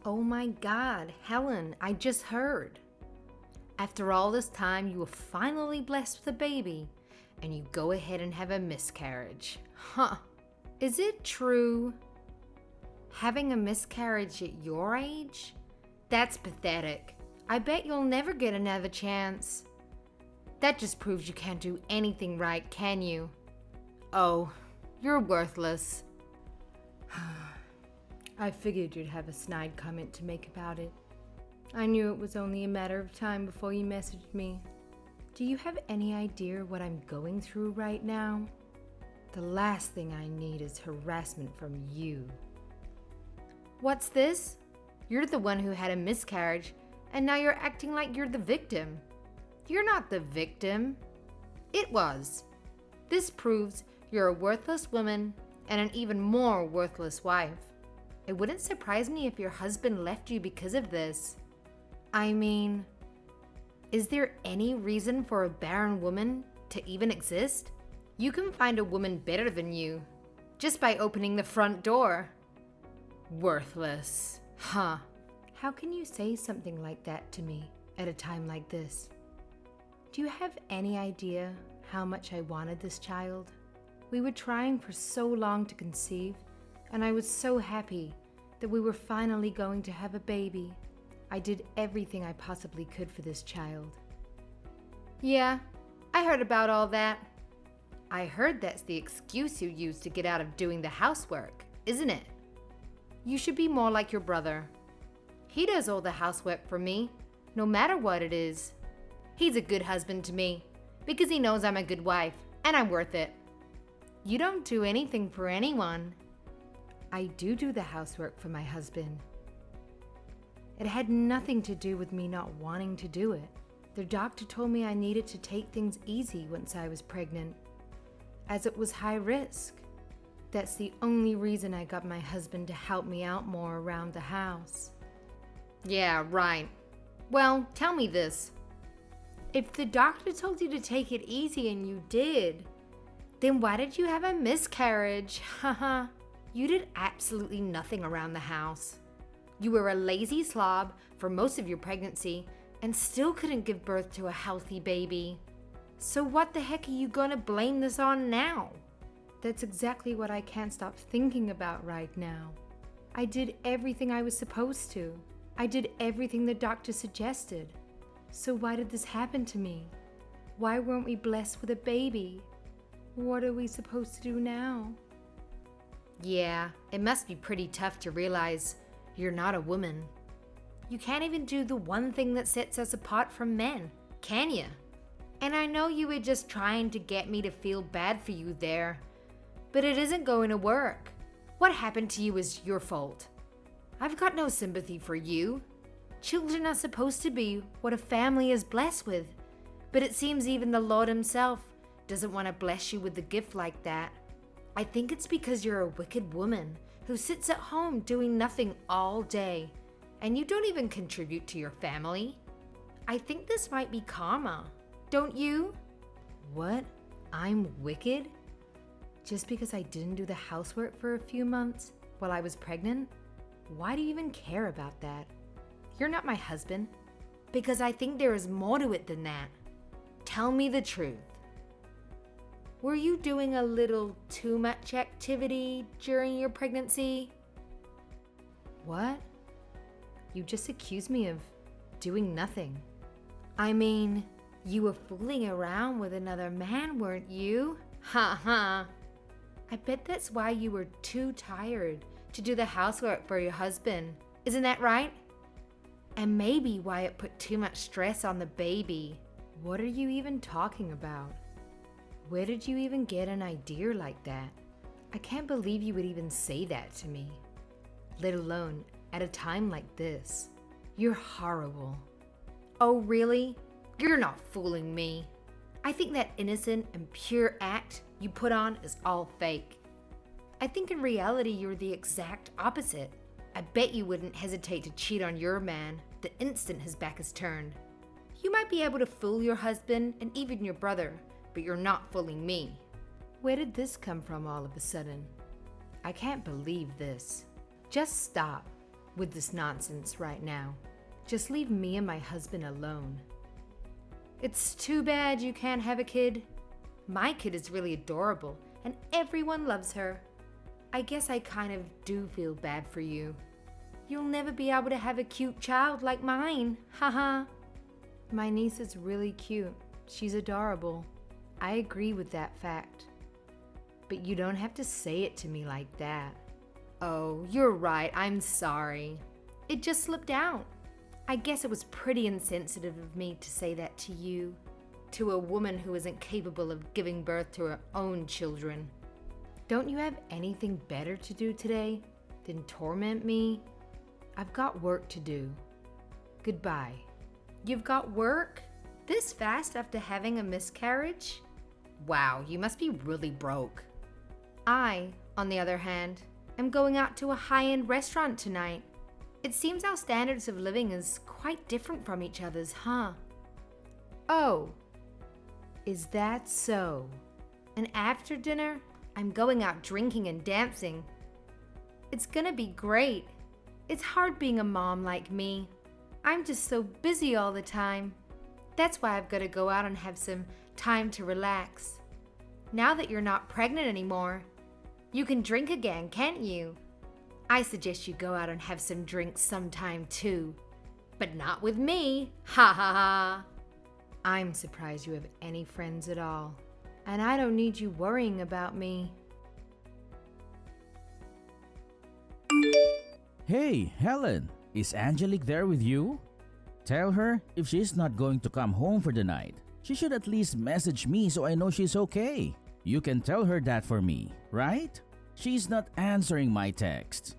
Oh my God, Helen, I just heard. After all this time, you were finally blessed with a baby, and you go ahead and have a miscarriage. Huh. Is it true? Having a miscarriage at your age? That's pathetic. I bet you'll never get another chance. That just proves you can't do anything right, can you? Oh, you're worthless. I figured you'd have a snide comment to make about it. I knew it was only a matter of time before you messaged me. Do you have any idea what I'm going through right now? The last thing I need is harassment from you. What's this? You're the one who had a miscarriage, and now you're acting like you're the victim. You're not the victim. It was. This proves you're a worthless woman and an even more worthless wife. It wouldn't surprise me if your husband left you because of this. I mean, is there any reason for a barren woman to even exist? You can find a woman better than you just by opening the front door. Worthless. Huh. How can you say something like that to me at a time like this? Do you have any idea how much I wanted this child? We were trying for so long to conceive, and I was so happy that we were finally going to have a baby. I did everything I possibly could for this child. Yeah, I heard about all that. I heard that's the excuse you use to get out of doing the housework, isn't it? You should be more like your brother. He does all the housework for me, no matter what it is. He's a good husband to me because he knows I'm a good wife and I'm worth it. You don't do anything for anyone. I do the housework for my husband. It had nothing to do with me not wanting to do it. The doctor told me I needed to take things easy once I was pregnant, as it was high risk. That's the only reason I got my husband to help me out more around the house. Yeah, right. Well, tell me this. If the doctor told you to take it easy and you did, then why did you have a miscarriage? Haha. You did absolutely nothing around the house. You were a lazy slob for most of your pregnancy and still couldn't give birth to a healthy baby. So what the heck are you gonna blame this on now? That's exactly what I can't stop thinking about right now. I did everything I was supposed to. I did everything the doctor suggested. So why did this happen to me? Why weren't we blessed with a baby? What are we supposed to do now? Yeah, it must be pretty tough to realize you're not a woman. You can't even do the one thing that sets us apart from men, can you? And I know you were just trying to get me to feel bad for you there, but it isn't going to work. What happened to you is your fault. I've got no sympathy for you. Children are supposed to be what a family is blessed with, but it seems even the Lord himself doesn't want to bless you with a gift like that. I think it's because you're a wicked woman who sits at home doing nothing all day, and you don't even contribute to your family. I think this might be karma, don't you? What? I'm wicked? Just because I didn't do the housework for a few months while I was pregnant? Why do you even care about that? You're not my husband. Because I think there is more to it than that. Tell me the truth. Were you doing a little too much activity during your pregnancy? What? You just accused me of doing nothing. I mean, you were fooling around with another man, weren't you? Ha ha. I bet that's why you were too tired to do the housework for your husband. Isn't that right? And maybe why it put too much stress on the baby. What are you even talking about? Where did you even get an idea like that? I can't believe you would even say that to me, let alone at a time like this. You're horrible. Oh, really? You're not fooling me. I think that innocent and pure act you put on is all fake. I think in reality you're the exact opposite. I bet you wouldn't hesitate to cheat on your man the instant his back is turned. You might be able to fool your husband and even your brother, but you're not fooling me. Where did this come from all of a sudden? I can't believe this. Just stop. with this nonsense right now. Just leave me and my husband alone. It's too bad you can't have a kid. My kid is really adorable and everyone loves her. I guess I kind of do feel bad for you. You'll never be able to have a cute child like mine, haha. My niece is really cute. She's adorable. I agree with that fact. But you don't have to say it to me like that. Oh, you're right, I'm sorry. It just slipped out. I guess it was pretty insensitive of me to say that to you. To a woman who isn't capable of giving birth to her own children. Don't you have anything better to do today than torment me? I've got work to do. Goodbye. You've got work? This fast after having a miscarriage? Wow, you must be really broke. I, on the other hand, am going out to a high-end restaurant tonight. It seems our standards of living is quite different from each other's, huh? Oh, is that so? And after dinner, I'm going out drinking and dancing. It's gonna be great. It's hard being a mom like me. I'm just so busy all the time. That's why I've got to go out and have some time to relax. Now that you're not pregnant anymore, you can drink again, can't you? I suggest you go out and have some drinks sometime too. But not with me. Ha ha ha. I'm surprised you have any friends at all. And I don't need you worrying about me. Hey, Helen, is Angelique there with you? Tell her if she's not going to come home for the night, she should at least message me so I know she's okay. You can tell her that for me, right? She's not answering my text.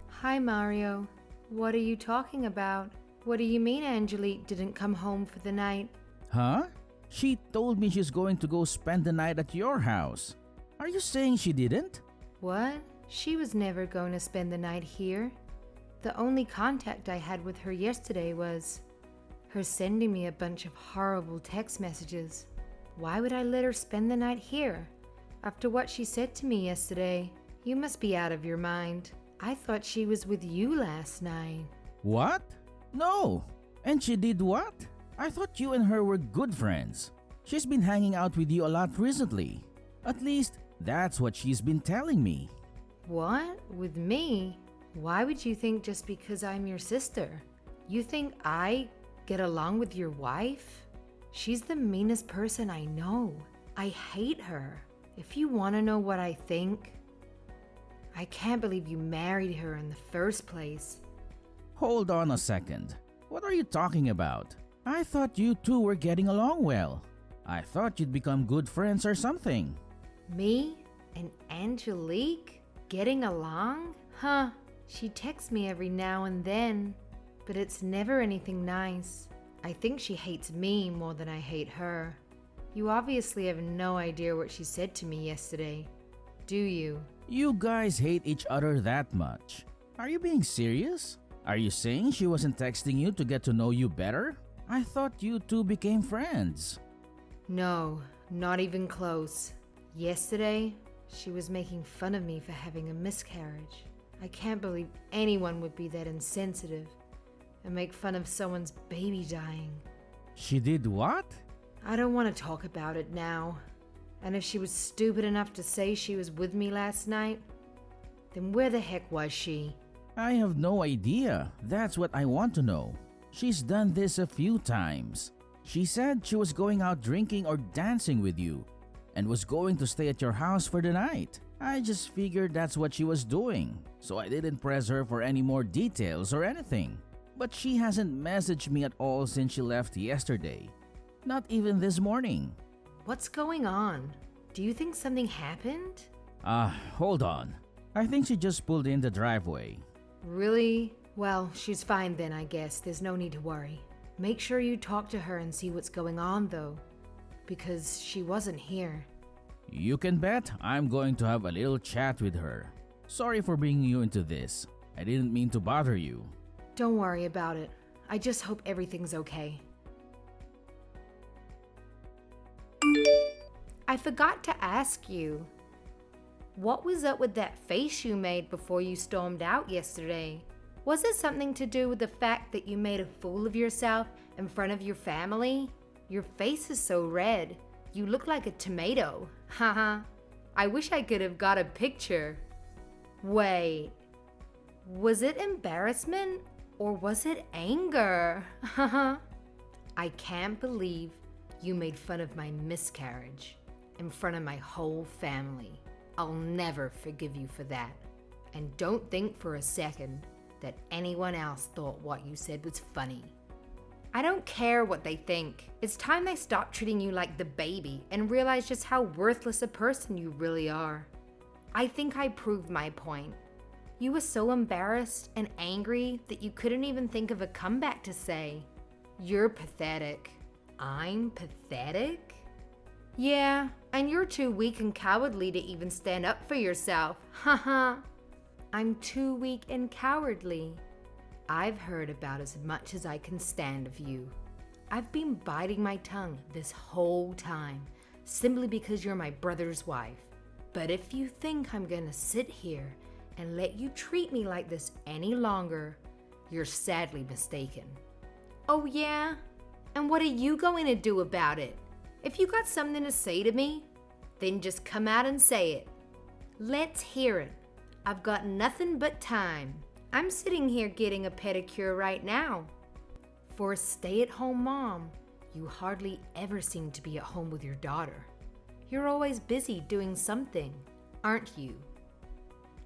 Hi, Mario. What are you talking about? What do you mean Angelique didn't come home for the night? Huh? She told me she's going to go spend the night at your house. Are you saying she didn't? What? She was never going to spend the night here. The only contact I had with her yesterday was her sending me a bunch of horrible text messages. Why would I let her spend the night here? After what she said to me yesterday, you must be out of your mind. I thought she was with you last night. What? No. And she did what? I thought you and her were good friends. She's been hanging out with you a lot recently. At least, that's what she's been telling me. What? With me? Why would you think just because I'm your sister? You think I get along with your wife? She's the meanest person I know. I hate her. If you want to know what I think, I can't believe you married her in the first place. Hold on a second. What are you talking about? I thought you two were getting along well. I thought you'd become good friends or something. Me and Angelique getting along? Huh. She texts me every now and then, but it's never anything nice. I think she hates me more than I hate her. You obviously have no idea what she said to me yesterday, do you? You guys hate each other that much. Are you being serious? Are you saying she wasn't texting you to get to know you better? I thought you two became friends. No, not even close. Yesterday, she was making fun of me for having a miscarriage. I can't believe anyone would be that insensitive and make fun of someone's baby dying. She did what? I don't want to talk about it now. And if she was stupid enough to say she was with me last night, then where the heck was she? I have no idea. That's what I want to know. She's done this a few times. She said she was going out drinking or dancing with you and was going to stay at your house for the night. I just figured that's what she was doing, so I didn't press her for any more details or anything. But she hasn't messaged me at all since she left yesterday. Not even this morning. What's going on? Do you think something happened? Hold on. I think she just pulled in the driveway. Really? Well, she's fine then, I guess. There's no need to worry. Make sure you talk to her and see what's going on, though, because she wasn't here. You can bet I'm going to have a little chat with her. Sorry for bringing you into this. I didn't mean to bother you. Don't worry about it. I just hope everything's okay. I forgot to ask you. What was up with that face you made before you stormed out yesterday? Was it something to do with the fact that you made a fool of yourself in front of your family? Your face is so red. You look like a tomato. Haha. I wish I could have got a picture. Wait. Was it embarrassment or was it anger? Haha. I can't believe you made fun of my miscarriage in front of my whole family. I'll never forgive you for that. And don't think for a second that anyone else thought what you said was funny. I don't care what they think. It's time they stop treating you like the baby and realize just how worthless a person you really are. I think I proved my point. You were so embarrassed and angry that you couldn't even think of a comeback to say. You're pathetic. I'm pathetic? Yeah, and you're too weak and cowardly to even stand up for yourself. Haha. I'm too weak and cowardly. I've heard about as much as I can stand of you. I've been biting my tongue this whole time, simply because you're my brother's wife. But if you think I'm gonna sit here and let you treat me like this any longer, you're sadly mistaken. Oh yeah? And what are you going to do about it? If you got something to say to me, then just come out and say it. Let's hear it. I've got nothing but time. I'm sitting here getting a pedicure right now. For a stay-at-home mom, you hardly ever seem to be at home with your daughter. You're always busy doing something, aren't you?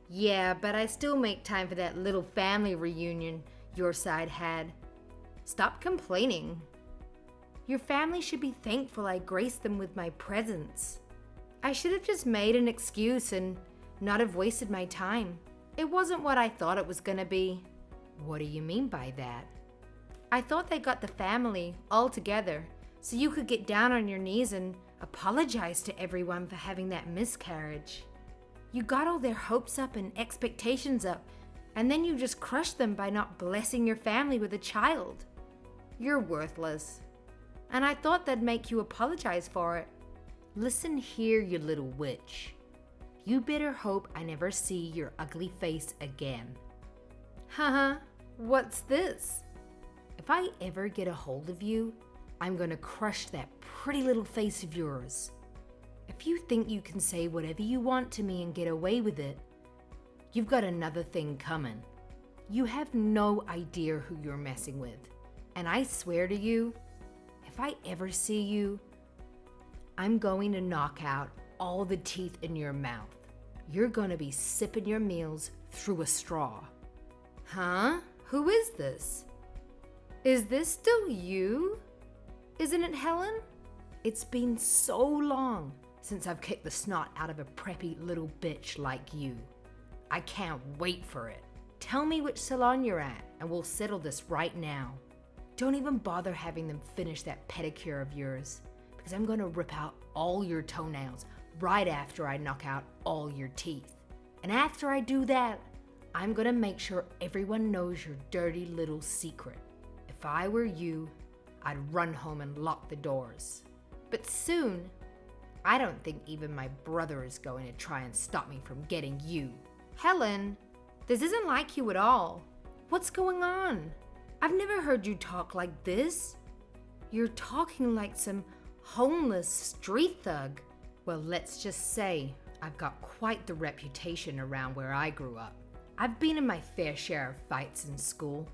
Yeah, but I still make time for that little family reunion your side had. Stop complaining. Your family should be thankful I graced them with my presence. I should have just made an excuse and not have wasted my time. It wasn't what I thought it was gonna be. What do you mean by that? I thought they got the family all together so you could get down on your knees and apologize to everyone for having that miscarriage. You got all their hopes up and expectations up, and then you just crushed them by not blessing your family with a child. You're worthless. And I thought that'd make you apologize for it. Listen here, you little witch. You better hope I never see your ugly face again. Haha, what's this? If I ever get a hold of you, I'm gonna crush that pretty little face of yours. If you think you can say whatever you want to me and get away with it, you've got another thing coming. You have no idea who you're messing with. And I swear to you, if I ever see you, I'm going to knock out all the teeth in your mouth. You're gonna be sipping your meals through a straw. Huh? Who is this? Is this still you? Isn't it Helen? It's been so long since I've kicked the snot out of a preppy little bitch like you. I can't wait for it. Tell me which salon you're at and we'll settle this right now. Don't even bother having them finish that pedicure of yours, because I'm gonna rip out all your toenails right after I knock out all your teeth. And after I do that, I'm gonna make sure everyone knows your dirty little secret. If I were you, I'd run home and lock the doors. But soon, I don't think even my brother is going to try and stop me from getting you. Helen, this isn't like you at all. What's going on? I've never heard you talk like this. You're talking like some homeless street thug. Well, let's just say I've got quite the reputation around where I grew up. I've been in my fair share of fights in school,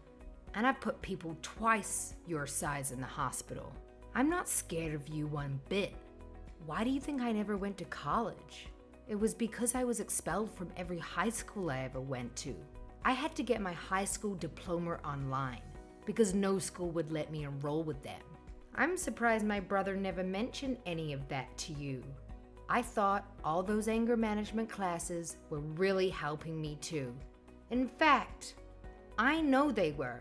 and I've put people twice your size in the hospital. I'm not scared of you one bit. Why do you think I never went to college? It was because I was expelled from every high school I ever went to. I had to get my high school diploma online because no school would let me enroll with them. I'm surprised my brother never mentioned any of that to you. I thought all those anger management classes were really helping me too. In fact, I know they were,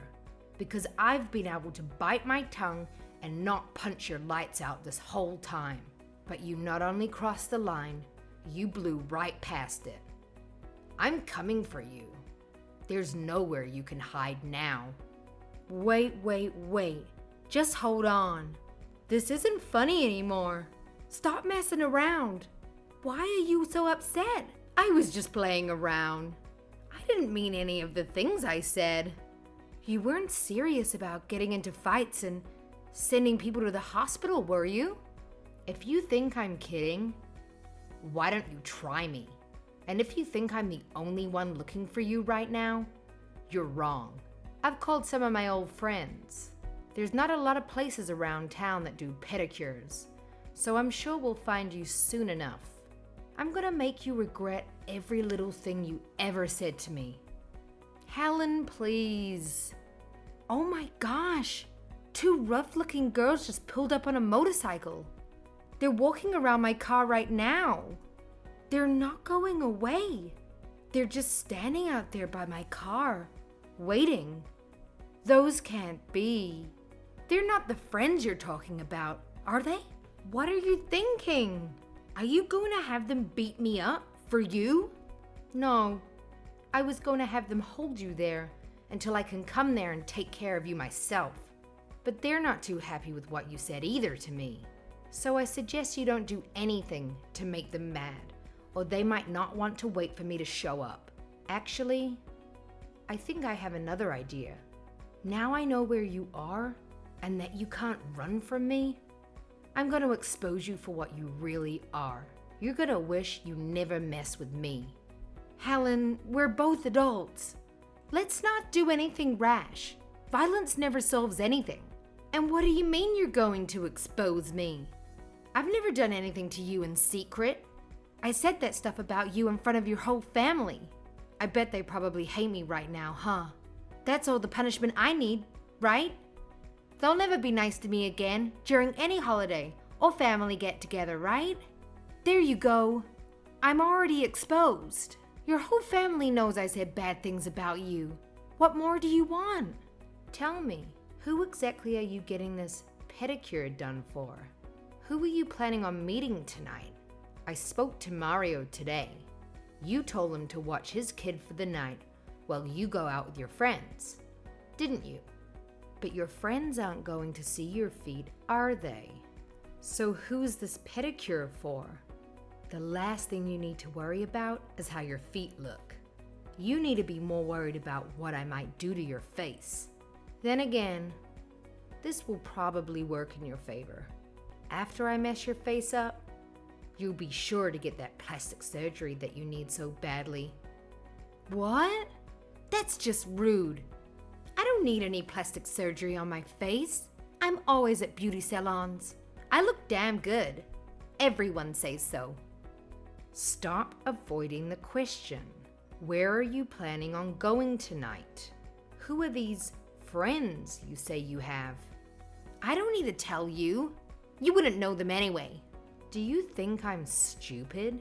because I've been able to bite my tongue and not punch your lights out this whole time. But you not only crossed the line, you blew right past it. I'm coming for you. There's nowhere you can hide now. Wait. Just hold on. This isn't funny anymore. Stop messing around. Why are you so upset? I was just playing around. I didn't mean any of the things I said. You weren't serious about getting into fights and sending people to the hospital, were you? If you think I'm kidding, why don't you try me? And if you think I'm the only one looking for you right now, you're wrong. I've called some of my old friends. There's not a lot of places around town that do pedicures, so I'm sure we'll find you soon enough. I'm gonna make you regret every little thing you ever said to me. Helen, please. Oh my gosh, 2 rough-looking girls just pulled up on a motorcycle. They're walking around my car right now. They're not going away. They're just standing out there by my car, waiting. Those can't be. They're not the friends you're talking about, are they? What are you thinking? Are you going to have them beat me up for you? No, I was going to have them hold you there until I can come there and take care of you myself. But they're not too happy with what you said either to me. So I suggest you don't do anything to make them mad, or they might not want to wait for me to show up. Actually, I think I have another idea. Now I know where you are and that you can't run from me. I'm going to expose you for what you really are. You're going to wish you never mess with me. Helen, we're both adults. Let's not do anything rash. Violence never solves anything. And what do you mean you're going to expose me? I've never done anything to you in secret. I said that stuff about you in front of your whole family. I bet they probably hate me right now, huh? That's all the punishment I need, right? They'll never be nice to me again during any holiday or family get-together, right? There you go. I'm already exposed. Your whole family knows I said bad things about you. What more do you want? Tell me, who exactly are you getting this pedicure done for? Who are you planning on meeting tonight? I spoke to Mario today. You told him to watch his kid for the night while you go out with your friends, didn't you? But your friends aren't going to see your feet, are they? So who's this pedicure for? The last thing you need to worry about is how your feet look. You need to be more worried about what I might do to your face. Then again, this will probably work in your favor. After I mess your face up, you'll be sure to get that plastic surgery that you need so badly. What? That's just rude. I don't need any plastic surgery on my face. I'm always at beauty salons. I look damn good. Everyone says so. Stop avoiding the question. Where are you planning on going tonight? Who are these friends you say you have? I don't need to tell you. You wouldn't know them anyway. Do you think I'm stupid?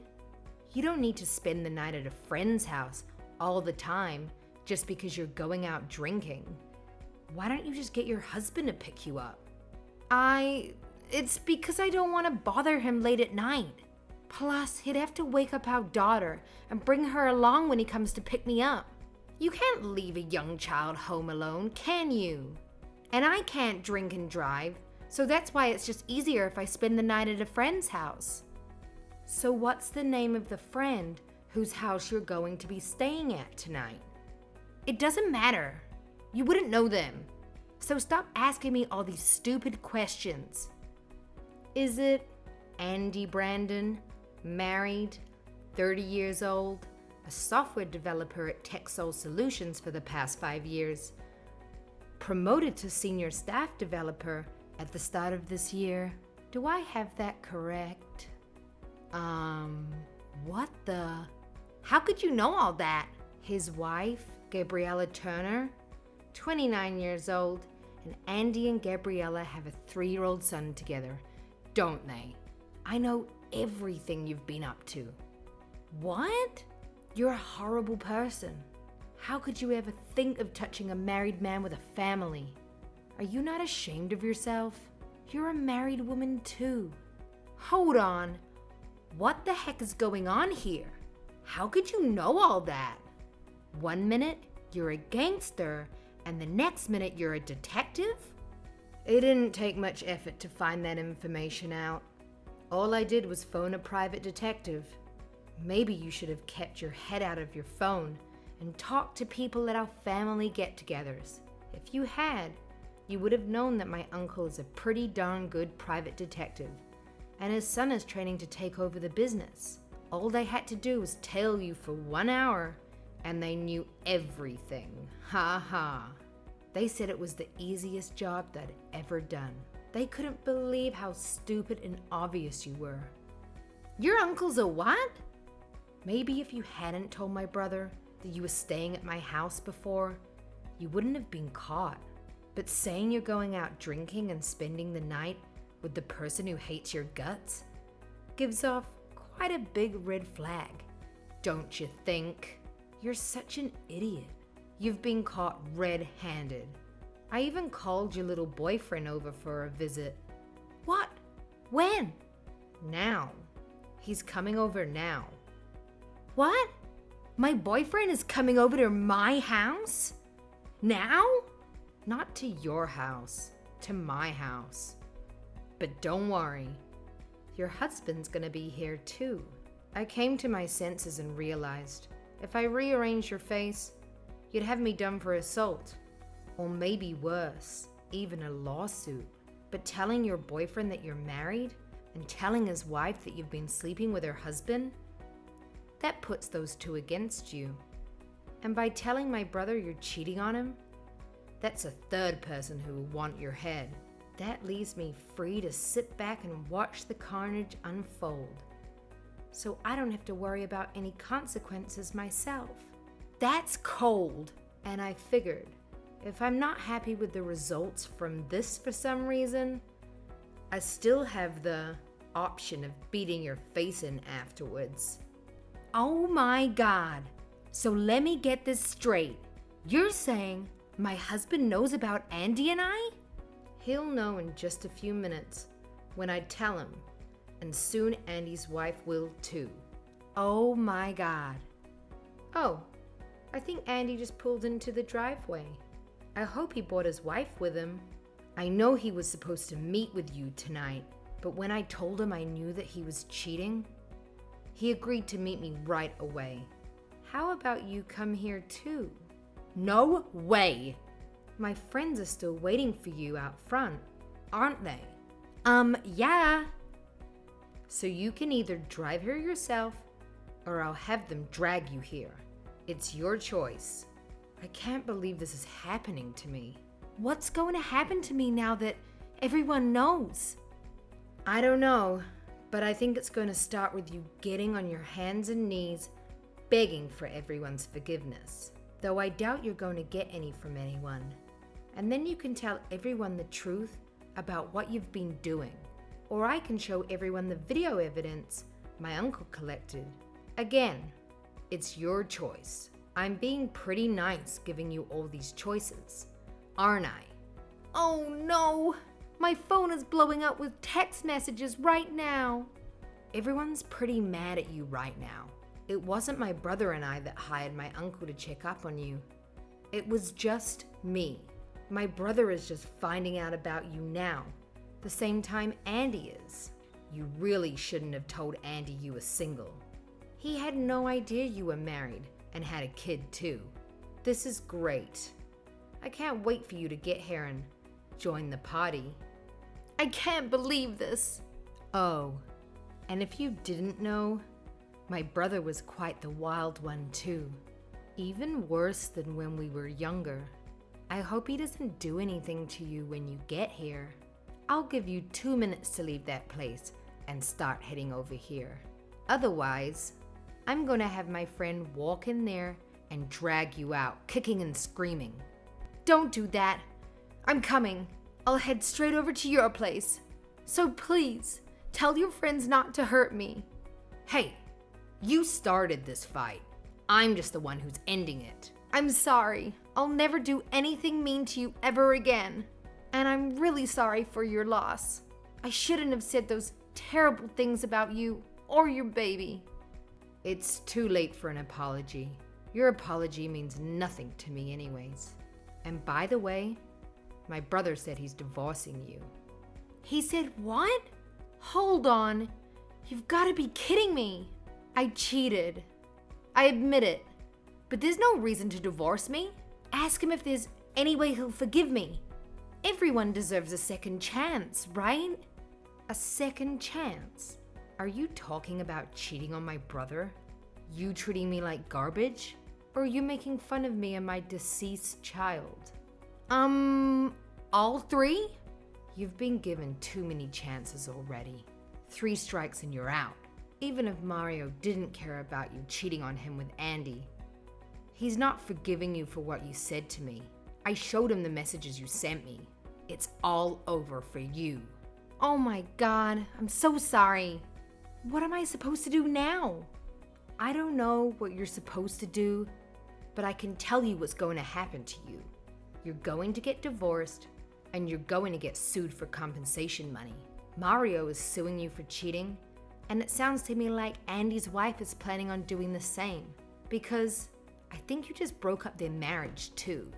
You don't need to spend the night at a friend's house all the time just because you're going out drinking. Why don't you just get your husband to pick you up? It's because I don't want to bother him late at night. Plus, he'd have to wake up our daughter and bring her along when he comes to pick me up. You can't leave a young child home alone, can you? And I can't drink and drive, so that's why it's just easier if I spend the night at a friend's house. So what's the name of the friend whose house you're going to be staying at tonight? It doesn't matter. You wouldn't know them. So stop asking me all these stupid questions. Is it Andy Brandon, married, 30 years old, a software developer at TechSoul Solutions for the past 5 years, promoted to senior staff developer at the start of this year? Do I have that correct? What the? How could you know all that? His wife, Gabriella Turner, 29 years old, and Andy and Gabriella have a 3-year-old son together, don't they? I know everything you've been up to. What? You're a horrible person. How could you ever think of touching a married man with a family? Are you not ashamed of yourself? You're a married woman too. Hold on. What the heck is going on here? How could you know all that? 1 minute, you're a gangster, and the next minute you're a detective? It didn't take much effort to find that information out. All I did was phone a private detective. Maybe you should have kept your head out of your phone and talked to people at our family get-togethers. If you had, you would have known that my uncle is a pretty darn good private detective, and his son is training to take over the business. All they had to do was tail you for 1 hour, and they knew everything. Ha ha. They said it was the easiest job they'd ever done. They couldn't believe how stupid and obvious you were. Your uncle's a what? Maybe if you hadn't told my brother that you were staying at my house before, you wouldn't have been caught. But saying you're going out drinking and spending the night with the person who hates your guts gives off quite a big red flag, don't you think? You're such an idiot. You've been caught red-handed. I even called your little boyfriend over for a visit. What? When? Now. He's coming over now. What? My boyfriend is coming over to my house? Now? Not to your house, to my house. But don't worry, your husband's gonna be here too. I came to my senses and realized if I rearranged your face, you'd have me done for assault. Or maybe worse, even a lawsuit. But telling your boyfriend that you're married and telling his wife that you've been sleeping with her husband, that puts those two against you. And by telling my brother you're cheating on him, that's a third person who will want your head. That leaves me free to sit back and watch the carnage unfold, so I don't have to worry about any consequences myself. That's cold. And I figured, if I'm not happy with the results from this for some reason, I still have the option of beating your face in afterwards. Oh my God. So let me get this straight. You're saying my husband knows about Andy and I? He'll know in just a few minutes when I tell him, and soon Andy's wife will too. Oh my God. Oh, I think Andy just pulled into the driveway. I hope he brought his wife with him. I know he was supposed to meet with you tonight, but when I told him I knew that he was cheating, he agreed to meet me right away. How about you come here too? No way! My friends are still waiting for you out front, aren't they? Yeah. So you can either drive here yourself, or I'll have them drag you here. It's your choice. I can't believe this is happening to me. What's going to happen to me now that everyone knows? I don't know, but I think it's going to start with you getting on your hands and knees, begging for everyone's forgiveness. Though I doubt you're going to get any from anyone. And then you can tell everyone the truth about what you've been doing. Or I can show everyone the video evidence my uncle collected. Again, it's your choice. I'm being pretty nice giving you all these choices, aren't I? Oh no! My phone is blowing up with text messages right now. Everyone's pretty mad at you right now. It wasn't my brother and I that hired my uncle to check up on you. It was just me. My brother is just finding out about you now, the same time Andy is. You really shouldn't have told Andy you were single. He had no idea you were married and had a kid too. This is great. I can't wait for you to get here and join the party. I can't believe this. Oh, and if you didn't know, my brother was quite the wild one too. Even worse than when we were younger. I hope he doesn't do anything to you when you get here. I'll give you 2 minutes to leave that place and start heading over here. Otherwise, I'm gonna have my friend walk in there and drag you out, kicking and screaming. Don't do that. I'm coming. I'll head straight over to your place. So please, tell your friends not to hurt me. Hey, you started this fight. I'm just the one who's ending it. I'm sorry. I'll never do anything mean to you ever again. And I'm really sorry for your loss. I shouldn't have said those terrible things about you or your baby. It's too late for an apology. Your apology means nothing to me anyways. And by the way, my brother said he's divorcing you. He said what? Hold on. You've got to be kidding me. I cheated. I admit it. But there's no reason to divorce me. Ask him if there's any way he'll forgive me. Everyone deserves a second chance, right? A second chance? Are you talking about cheating on my brother? You treating me like garbage? Or are you making fun of me and my deceased child? All three? You've been given too many chances already. 3 strikes and you're out. Even if Mario didn't care about you cheating on him with Andy, he's not forgiving you for what you said to me. I showed him the messages you sent me. It's all over for you. Oh my God, I'm so sorry. What am I supposed to do now? I don't know what you're supposed to do, but I can tell you what's going to happen to you. You're going to get divorced, and you're going to get sued for compensation money. Mario is suing you for cheating, and it sounds to me like Andy's wife is planning on doing the same, because I think you just broke up their marriage too.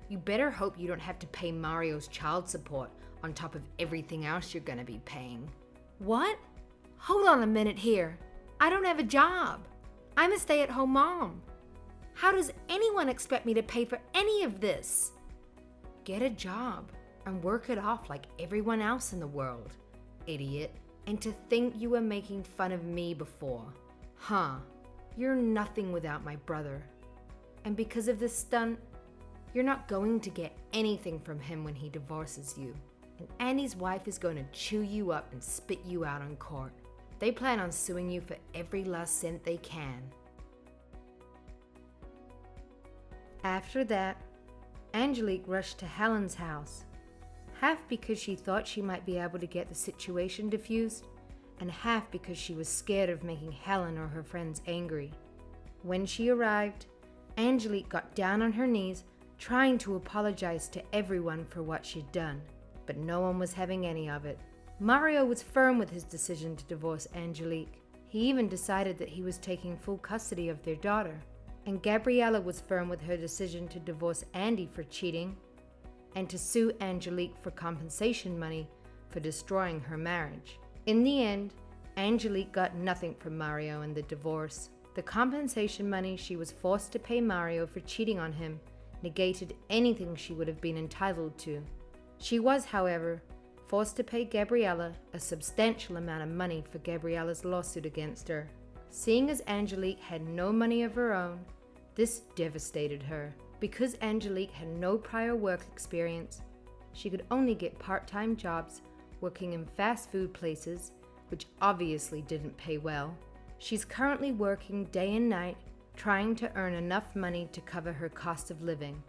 You better hope you don't have to pay Mario's child support on top of everything else you're gonna be paying. What? Hold on a minute here. I don't have a job. I'm a stay-at-home mom. How does anyone expect me to pay for any of this? Get a job and work it off like everyone else in the world, idiot. And to think you were making fun of me before. Huh, you're nothing without my brother. And because of this stunt, you're not going to get anything from him when he divorces you. And Andy's wife is going to chew you up and spit you out on court. They plan on suing you for every last cent they can. After that, Angelique rushed to Helen's house, half because she thought she might be able to get the situation diffused, and half because she was scared of making Helen or her friends angry. When she arrived, Angelique got down on her knees, trying to apologize to everyone for what she'd done, but no one was having any of it. Mario was firm with his decision to divorce Angelique. He even decided that he was taking full custody of their daughter. And Gabriella was firm with her decision to divorce Andy for cheating and to sue Angelique for compensation money for destroying her marriage. In the end, Angelique got nothing from Mario in the divorce. The compensation money she was forced to pay Mario for cheating on him negated anything she would have been entitled to. She was, however, forced to pay Gabriella a substantial amount of money for Gabriella's lawsuit against her. Seeing as Angelique had no money of her own, this devastated her. Because Angelique had no prior work experience, she could only get part-time jobs working in fast food places, which obviously didn't pay well. She's currently working day and night, trying to earn enough money to cover her cost of living,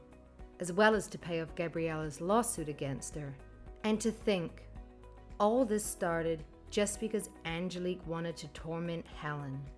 as well as to pay off Gabriella's lawsuit against her. And to think, all this started just because Angelique wanted to torment Helen.